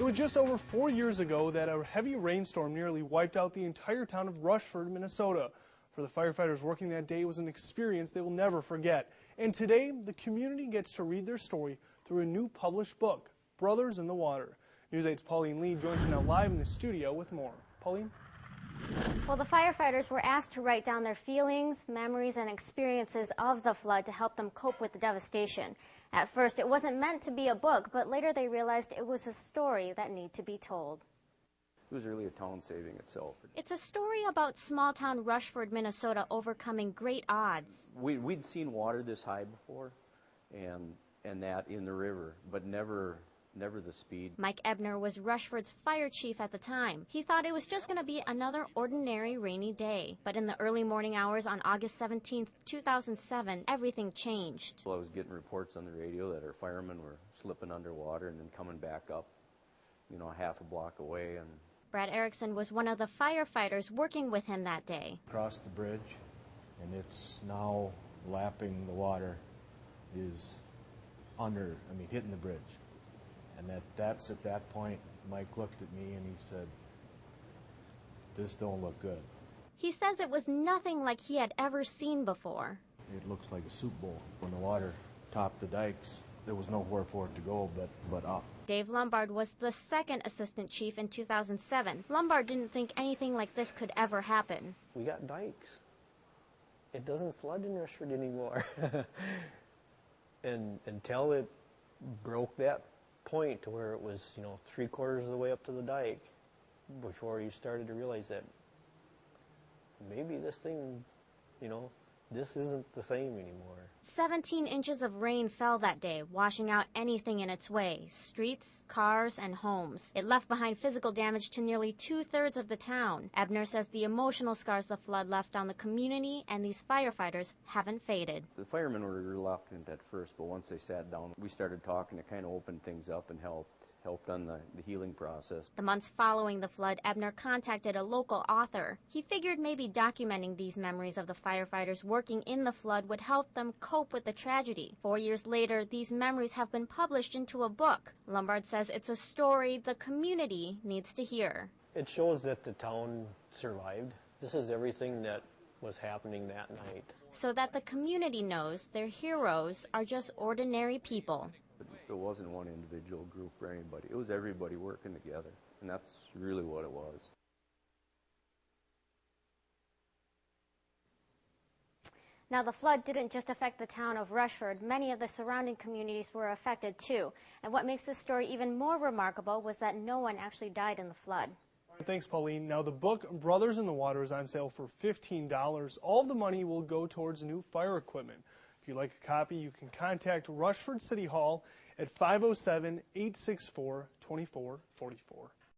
It was just over 4 years ago that a heavy rainstorm nearly wiped out the entire town of Rushford, Minnesota. For the firefighters working that day, it was an experience they will never forget. And today, the community gets to read their story through a new published book, Brothers in the Water. News 8's Pauline Lee joins us now live in the studio with more. Pauline? Well, the firefighters were asked to write down their feelings, memories, and experiences of the flood to help them cope with the devastation. At first, it wasn't meant to be a book, but later they realized it was a story that needed to be told. It was really a town saving itself. It's a story about small-town Rushford, Minnesota overcoming great odds. We'd seen water this high before, and that in the river, but never the speed. Mike Ebner was Rushford's fire chief at the time. He thought it was just going to be another ordinary rainy day. But in the early morning hours on August 17, 2007, everything changed. Well, I was getting reports on the radio that our firemen were slipping underwater and then coming back up, a half a block away. And Brad Erickson was one of the firefighters working with him that day. Across the bridge, and it's now lapping the water, is hitting the bridge. And that's at that point, Mike looked at me and he said, "This don't look good." He says it was nothing like he had ever seen before. It looks like a soup bowl. When the water topped the dikes, there was nowhere for it to go but up. Dave Lombard was the second assistant chief in 2007. Lombard didn't think anything like this could ever happen. We got dikes. It doesn't flood in Rushford anymore. And until it broke that point to where it was, 3/4 of the way up to the dike, before you started to realize that maybe this thing, this isn't the same anymore. 17 inches of rain fell that day, washing out anything in its way, streets, cars, and homes. It left behind physical damage to nearly 2/3 of the town. Ebner says the emotional scars the flood left on the community and these firefighters haven't faded. the firemen were reluctant at first, but once they sat down, we started talking. It kind of opened things up and helped on the healing process. The months following the flood, Ebner contacted a local author. He figured maybe documenting these memories of the firefighters working in the flood would help them cope with the tragedy. 4 years later, these memories have been published into a book. Lombard says it's a story the community needs to hear. It shows that the town survived. This is everything that was happening that night. So that the community knows their heroes are just ordinary people. It wasn't one individual group or anybody. It was everybody working together, and that's really what it was. Now, the flood didn't just affect the town of Rushford. Many of the surrounding communities were affected too. And what makes this story even more remarkable was that no one actually died in the flood. Thanks, Pauline. Now, the book Brothers in the Water is on sale for $15. All of the money will go towards new fire equipment. If you'd like a copy, you can contact Rushford City Hall at 507-864-2444.